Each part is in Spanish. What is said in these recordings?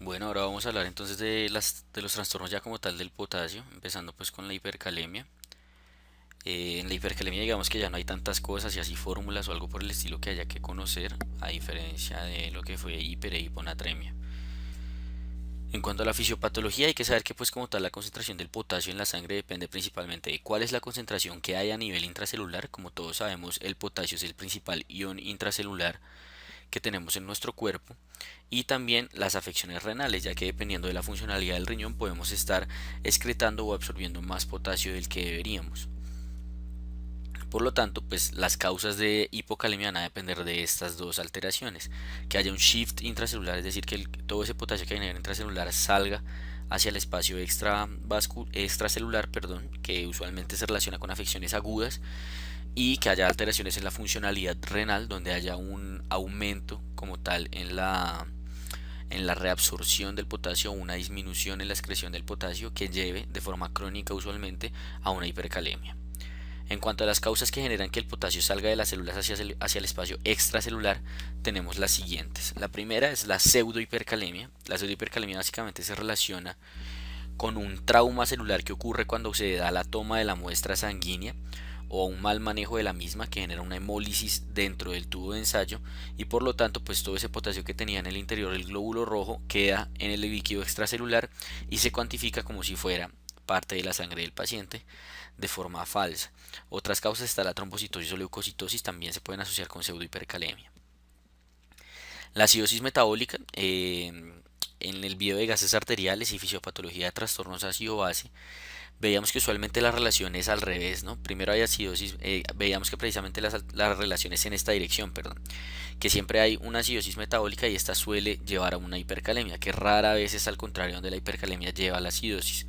Bueno, ahora vamos a hablar entonces de los trastornos ya como tal del potasio, empezando pues con la hipercalemia. En la hipercalemia digamos que ya no hay tantas cosas y así fórmulas o algo por el estilo que haya que conocer, a diferencia de lo que fue hiper e hiponatremia. En cuanto a la fisiopatología hay que saber que pues como tal la concentración del potasio en la sangre depende principalmente de cuál es la concentración que hay a nivel intracelular. Como todos sabemos, el potasio es el principal ion intracelular que tenemos en nuestro cuerpo, y también las afecciones renales, ya que dependiendo de la funcionalidad del riñón podemos estar excretando o absorbiendo más potasio del que deberíamos. Por lo tanto, pues las causas de hipocalemia van a depender de estas dos alteraciones, que haya un shift intracelular, es decir, que todo ese potasio que hay en el intracelular salga hacia el espacio extracelular, perdón, que usualmente se relaciona con afecciones agudas, y que haya alteraciones en la funcionalidad renal, donde haya un aumento como tal en la reabsorción del potasio o una disminución en la excreción del potasio que lleve de forma crónica usualmente a una hipercalemia. En cuanto a las causas que generan que el potasio salga de las células hacia el espacio extracelular, tenemos las siguientes. La primera es la pseudohipercalemia. La pseudohipercalemia básicamente se relaciona con un trauma celular que ocurre cuando se da la toma de la muestra sanguínea o un mal manejo de la misma, que genera una hemólisis dentro del tubo de ensayo, y por lo tanto pues todo ese potasio que tenía en el interior del glóbulo rojo queda en el líquido extracelular y se cuantifica como si fuera parte de la sangre del paciente de forma falsa. Otras causas está la trombocitosis o leucocitosis, también se pueden asociar con pseudohipercalemia. La acidosis metabólica, en el video de gases arteriales y fisiopatología de trastornos ácido-base, veíamos que usualmente la relación es al revés, ¿no? Primero hay acidosis, veíamos que precisamente las relaciones en esta dirección, perdón, que siempre hay una acidosis metabólica y esta suele llevar a una hipercalemia, que rara vez es al contrario, donde la hipercalemia lleva a la acidosis,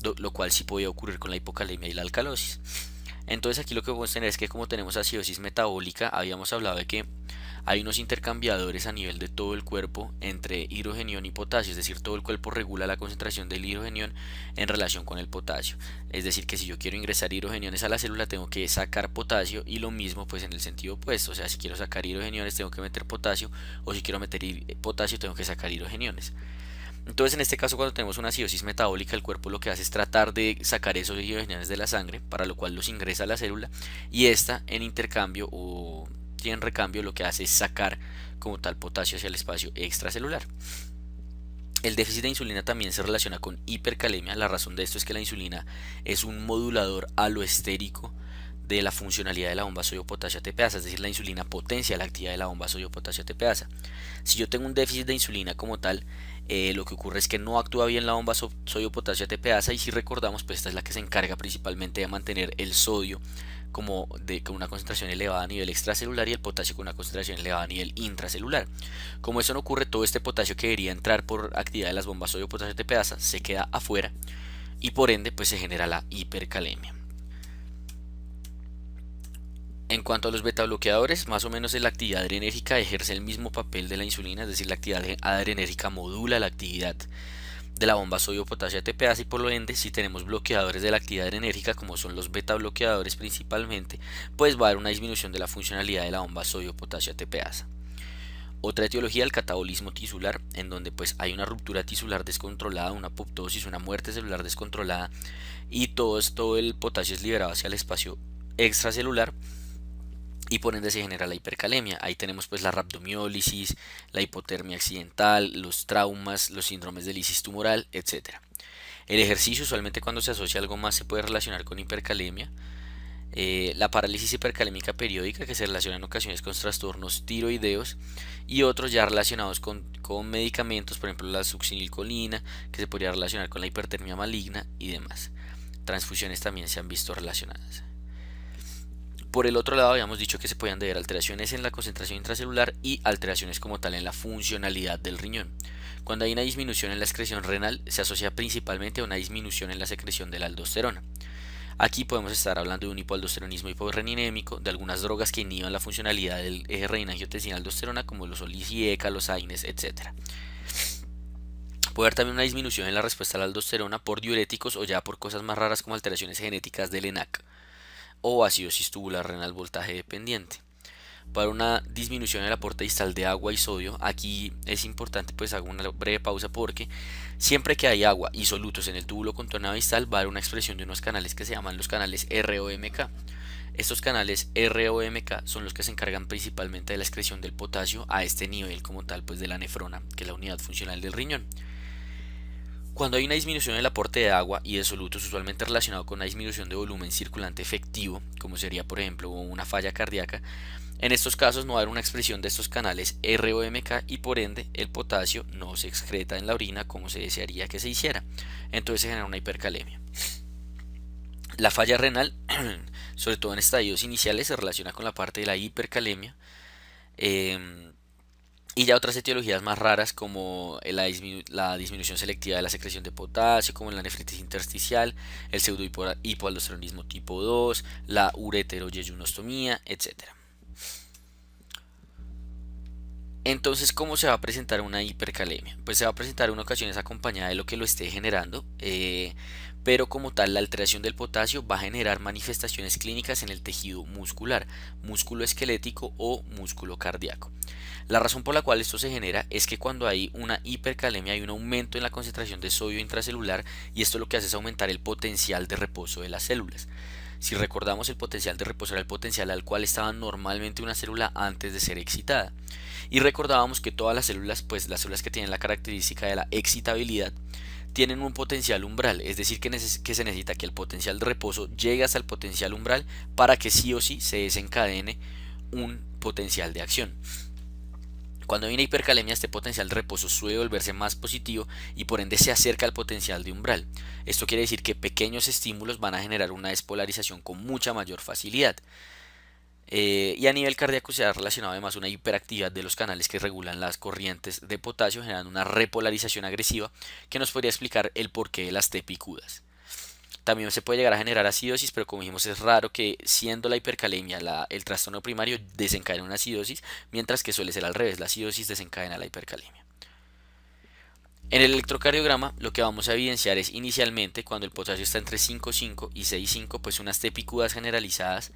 lo cual sí podía ocurrir con la hipocalemia y la alcalosis. Entonces aquí lo que podemos tener es que como tenemos acidosis metabólica, habíamos hablado de que hay unos intercambiadores a nivel de todo el cuerpo entre hidrogenión y potasio, es decir, todo el cuerpo regula la concentración del hidrogenión en relación con el potasio. Es decir, que si yo quiero ingresar hidrogeniones a la célula tengo que sacar potasio, y lo mismo pues en el sentido opuesto, o sea, si quiero sacar hidrogeniones tengo que meter potasio, o si quiero meter potasio tengo que sacar hidrogeniones. Entonces, en este caso, cuando tenemos una acidosis metabólica, el cuerpo lo que hace es tratar de sacar esos hidrogenados de la sangre, para lo cual los ingresa a la célula, y esta en intercambio o en recambio lo que hace es sacar como tal potasio hacia el espacio extracelular. El déficit de insulina también se relaciona con hipercalemia. La razón de esto es que la insulina es un modulador aloestérico de la funcionalidad de la bomba sodio-potasio ATPasa, es decir, la insulina potencia la actividad de la bomba sodio-potasio ATPasa. Si yo tengo un déficit de insulina como tal, lo que ocurre es que no actúa bien la bomba sodio-potasio ATPasa, y si recordamos, pues esta es la que se encarga principalmente de mantener el sodio con una concentración elevada a nivel extracelular y el potasio con una concentración elevada a nivel intracelular. Como eso no ocurre, todo este potasio que debería entrar por actividad de las bombas sodio-potasio ATPasa se queda afuera, y por ende pues se genera la hipercalemia. En cuanto a los beta bloqueadores, más o menos la actividad adrenérgica ejerce el mismo papel de la insulina, es decir, la actividad adrenérgica modula la actividad de la bomba sodio-potasio ATPasa, y por lo ende, si tenemos bloqueadores de la actividad adrenérgica, como son los beta bloqueadores principalmente, pues va a haber una disminución de la funcionalidad de la bomba sodio-potasio ATPasa. Otra etiología, el catabolismo tisular, en donde pues hay una ruptura tisular descontrolada, una apoptosis, una muerte celular descontrolada, y todo el potasio es liberado hacia el espacio extracelular, y por ende se genera la hipercalemia. Ahí tenemos pues la rhabdomiólisis, la hipotermia accidental, los traumas, los síndromes de lisis tumoral, etcétera. El ejercicio, usualmente cuando se asocia algo más, se puede relacionar con hipercalemia. La parálisis hipercalémica periódica, que se relaciona en ocasiones con trastornos tiroideos, y otros ya relacionados con medicamentos, por ejemplo la succinilcolina, que se podría relacionar con la hipertermia maligna y demás. Transfusiones también se han visto relacionadas. Por el otro lado, habíamos dicho que se podían deber alteraciones en la concentración intracelular y alteraciones como tal en la funcionalidad del riñón. Cuando hay una disminución en la excreción renal, se asocia principalmente a una disminución en la secreción de la aldosterona. Aquí podemos estar hablando de un hipoaldosteronismo hiporreninémico, de algunas drogas que inhiban la funcionalidad del eje renina-angiotensina-aldosterona, como los OLIS-IECA, los AINES, etc. Puede haber también una disminución en la respuesta a la aldosterona por diuréticos, o ya por cosas más raras como alteraciones genéticas del ENaC o acidosis tubular renal voltaje dependiente. para una disminución del aporte distal de agua y sodio. Aquí es importante, pues hago una breve pausa porque siempre que hay agua y solutos en el túbulo contornado distal va a haber una expresión de unos canales que se llaman los canales ROMK. Estos canales ROMK son los que se encargan principalmente de la excreción del potasio a este nivel como tal, pues de la nefrona, que es la unidad funcional del riñón. Cuando hay una disminución del aporte de agua y de solutos, usualmente relacionado con una disminución de volumen circulante efectivo, como sería por ejemplo una falla cardíaca, en estos casos no va a haber una expresión de estos canales ROMK y por ende el potasio no se excreta en la orina como se desearía que se hiciera. Entonces se genera una hipercalemia. La falla renal, sobre todo en estadios iniciales, se relaciona con la parte de la hipercalemia. eh, y ya otras etiologías más raras como la disminución selectiva de la secreción de potasio, como la nefritis intersticial, el pseudohipoaldosteronismo tipo 2, la ureteroyeyunostomía, etcétera. Entonces, ¿cómo se va a presentar una hipercalemia? Pues se va a presentar en ocasiones acompañada de lo que lo esté generando, pero como tal la alteración del potasio va a generar manifestaciones clínicas en el tejido muscular, músculo esquelético o músculo cardíaco. La razón por la cual esto se genera es que cuando hay una hipercalemia hay un aumento en la concentración de sodio intracelular y esto lo que hace es aumentar el potencial de reposo de las células. Si recordamos, el potencial de reposo era el potencial al cual estaba normalmente una célula antes de ser excitada. Y recordábamos que todas las células, pues las células que tienen la característica de la excitabilidad, tienen un potencial umbral, es decir, que se necesita que el potencial de reposo llegue hasta el potencial umbral para que sí o sí se desencadene un potencial de acción. Cuando hay una hipercalemia, este potencial de reposo suele volverse más positivo y por ende se acerca al potencial de umbral. Esto quiere decir que pequeños estímulos van a generar una despolarización con mucha mayor facilidad. Y a nivel cardíaco se ha relacionado además una hiperactividad de los canales que regulan las corrientes de potasio, generando una repolarización agresiva que nos podría explicar el porqué de las T picudas. También se puede llegar a generar acidosis, pero como dijimos es raro que siendo la hipercalemia el trastorno primario desencadene una acidosis, mientras que suele ser al revés, la acidosis desencadena la hipercalemia. En el electrocardiograma lo que vamos a evidenciar es inicialmente cuando el potasio está entre 5,5 y 6,5 pues unas T picudas generalizadas.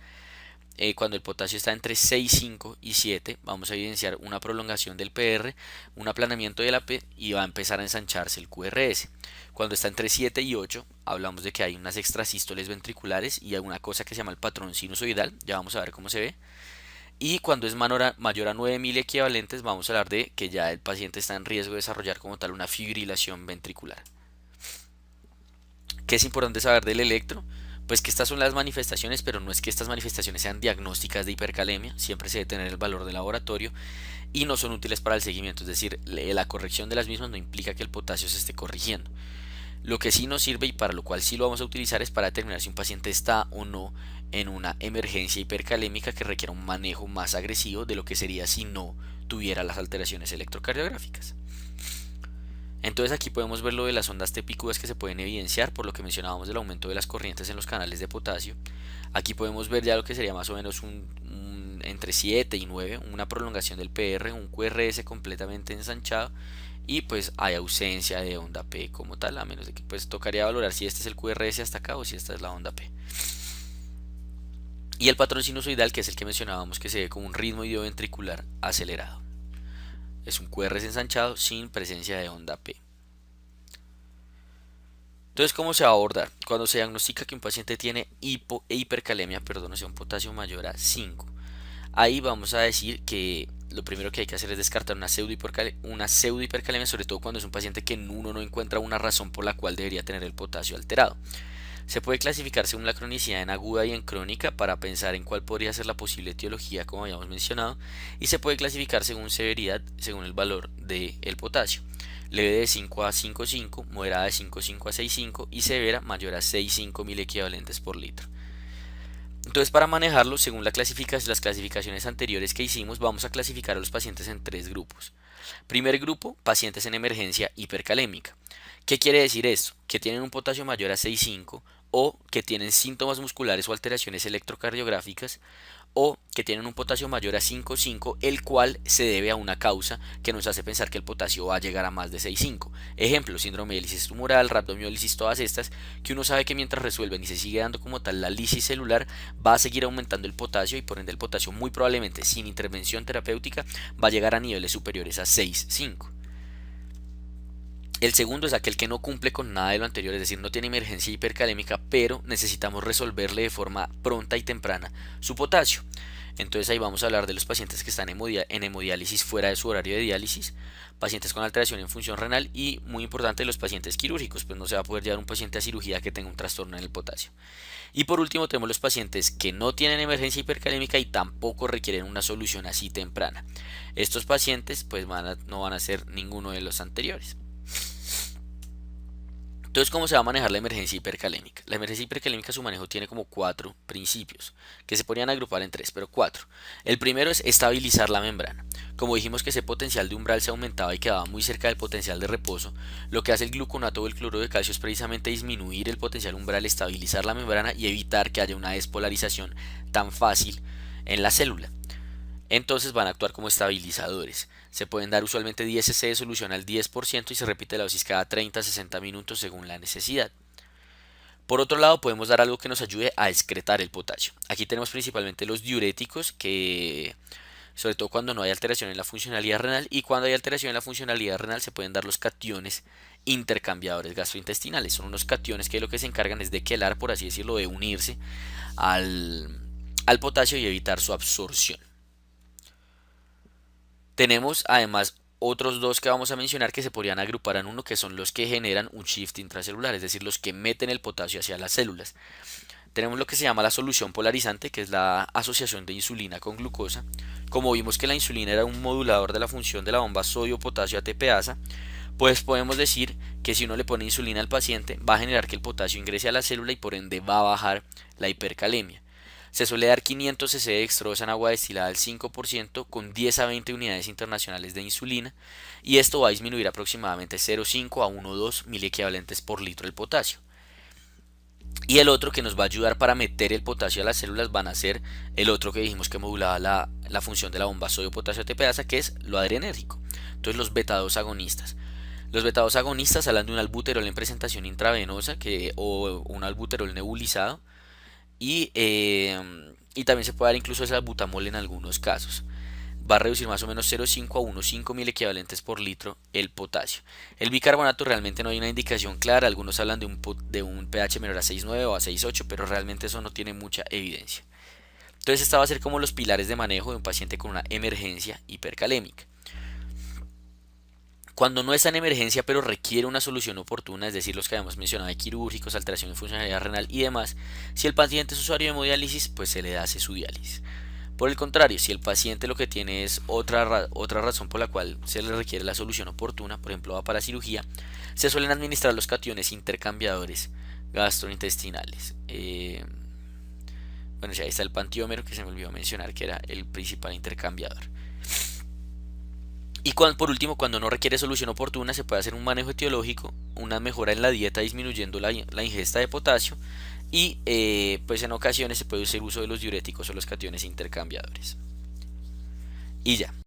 Cuando el potasio está entre 6,5 y 7 vamos a evidenciar una prolongación del PR, un aplanamiento de la P y va a empezar a ensancharse el QRS. Cuando está entre 7 y 8 hablamos de que hay unas extrasístoles ventriculares y alguna cosa que se llama el patrón sinusoidal, ya vamos a ver cómo se ve. Y cuando es mayor a 9.000 equivalentes vamos a hablar de que ya el paciente está en riesgo de desarrollar como tal una fibrilación ventricular. ¿Qué es importante saber del electro? Pues que estas son las manifestaciones, pero no es que estas manifestaciones sean diagnósticas de hipercalemia, siempre se debe tener el valor de laboratorio y no son útiles para el seguimiento, es decir, la corrección de las mismas no implica que el potasio se esté corrigiendo. Lo que sí nos sirve y para lo cual sí lo vamos a utilizar es para determinar si un paciente está o no en una emergencia hipercalémica que requiera un manejo más agresivo de lo que sería si no tuviera las alteraciones electrocardiográficas. Entonces aquí podemos ver lo de las ondas T picudas que se pueden evidenciar por lo que mencionábamos del aumento de las corrientes en los canales de potasio. Aquí podemos ver ya lo que sería más o menos entre 7 y 9, una prolongación del PR, un QRS completamente ensanchado y pues hay ausencia de onda P como tal, a menos de que pues tocaría valorar si este es el QRS hasta acá o si esta es la onda P. Y el patrón sinusoidal, que es el que mencionábamos que se ve como un ritmo idioventricular acelerado. Es un QRS ensanchado sin presencia de onda P. Entonces, ¿cómo se va a abordar? Cuando se diagnostica que un paciente tiene hipercalemia, perdón, o sea, un potasio mayor a 5. Ahí vamos a decir que lo primero que hay que hacer es descartar una pseudohipercalemia, sobre todo cuando es un paciente que uno no encuentra una razón por la cual debería tener el potasio alterado. Se puede clasificar según la cronicidad en aguda y en crónica para pensar en cuál podría ser la posible etiología, como habíamos mencionado, y se puede clasificar según severidad, según el valor del potasio. Leve de 5 a 5,5, moderada de 5,5 a 6,5 y severa mayor a 6,5 mil equivalentes por litro. Entonces, para manejarlo, según las clasificaciones anteriores que hicimos, vamos a clasificar a los pacientes en tres grupos. Primer grupo, pacientes en emergencia hipercalémica. ¿Qué quiere decir esto? Que tienen un potasio mayor a 6,5 o que tienen síntomas musculares o alteraciones electrocardiográficas o que tienen un potasio mayor a 5,5, el cual se debe a una causa que nos hace pensar que el potasio va a llegar a más de 6,5. Ejemplo, síndrome de lisis tumoral, rhabdomiólisis, todas estas, que uno sabe que mientras resuelven y se sigue dando como tal la lisis celular, va a seguir aumentando el potasio y por ende el potasio muy probablemente sin intervención terapéutica va a llegar a niveles superiores a 6,5. El segundo es aquel que no cumple con nada de lo anterior, es decir, no tiene emergencia hipercalémica, pero necesitamos resolverle de forma pronta y temprana su potasio. Entonces ahí vamos a hablar de los pacientes que están en hemodiálisis fuera de su horario de diálisis, pacientes con alteración en función renal y, muy importante, los pacientes quirúrgicos, pues no se va a poder llevar un paciente a cirugía que tenga un trastorno en el potasio. Y por último tenemos los pacientes que no tienen emergencia hipercalémica y tampoco requieren una solución así temprana. Estos pacientes pues no van a ser ninguno de los anteriores. Entonces, ¿cómo se va a manejar la emergencia hipercalémica? La emergencia hipercalémica, su manejo tiene como 4 principios, que se podrían agrupar en 3, pero 4. El primero es estabilizar la membrana. Como dijimos que ese potencial de umbral se aumentaba y quedaba muy cerca del potencial de reposo, lo que hace el gluconato o el cloruro de calcio es precisamente disminuir el potencial umbral, estabilizar la membrana y evitar que haya una despolarización tan fácil en la célula. Entonces van a actuar como estabilizadores. Se pueden dar usualmente 10 cc de solución al 10% y se repite la dosis cada 30 a 60 minutos según la necesidad. Por otro lado, podemos dar algo que nos ayude a excretar el potasio. Aquí tenemos principalmente los diuréticos, que sobre todo cuando no hay alteración en la funcionalidad renal, y cuando hay alteración en la funcionalidad renal se pueden dar los cationes intercambiadores gastrointestinales. Son unos cationes que lo que se encargan es de quelar, por así decirlo, de unirse al potasio y evitar su absorción. Tenemos además otros dos que vamos a mencionar que se podrían agrupar en uno, que son los que generan un shift intracelular, es decir, los que meten el potasio hacia las células. Tenemos lo que se llama la solución polarizante, que es la asociación de insulina con glucosa. Como vimos que la insulina era un modulador de la función de la bomba sodio-potasio ATPasa, pues podemos decir que si uno le pone insulina al paciente va a generar que el potasio ingrese a la célula y por ende va a bajar la hipercalemia. Se suele dar 500 cc de dextrosa en agua destilada al 5% con 10 a 20 unidades internacionales de insulina, y esto va a disminuir aproximadamente 0,5 a 1,2 miliequivalentes por litro el potasio. Y el otro que nos va a ayudar para meter el potasio a las células van a ser el otro que dijimos que modulaba la función de la bomba sodio-potasio ATPasa, que es lo adrenérgico. Entonces los beta-2 agonistas. Los beta-2 agonistas hablan de un albuterol en presentación intravenosa o un albuterol nebulizado, y también se puede dar incluso salbutamol en algunos casos. Va a reducir más o menos 0,5 a 1,5 mil equivalentes por litro el potasio. El bicarbonato realmente no hay una indicación clara, algunos hablan de un pH menor a 6,9 o a 6,8, pero realmente eso no tiene mucha evidencia. Entonces esta va a ser como los pilares de manejo de un paciente con una emergencia hipercalémica. Cuando no está en emergencia pero requiere una solución oportuna, es decir, los que habíamos mencionado de quirúrgicos, alteración de funcionalidad renal y demás, si el paciente es usuario de hemodiálisis, pues se le hace su diálisis. Por el contrario, si el paciente lo que tiene es otra razón por la cual se le requiere la solución oportuna, por ejemplo va para cirugía, se suelen administrar los cationes intercambiadores gastrointestinales. Bueno, ya está el pantiómero, que se me olvidó mencionar que era el principal intercambiador. Y por último, cuando no requiere solución oportuna, se puede hacer un manejo etiológico, una mejora en la dieta disminuyendo la ingesta de potasio, y pues en ocasiones se puede hacer uso de los diuréticos o los cationes intercambiadores. Y ya.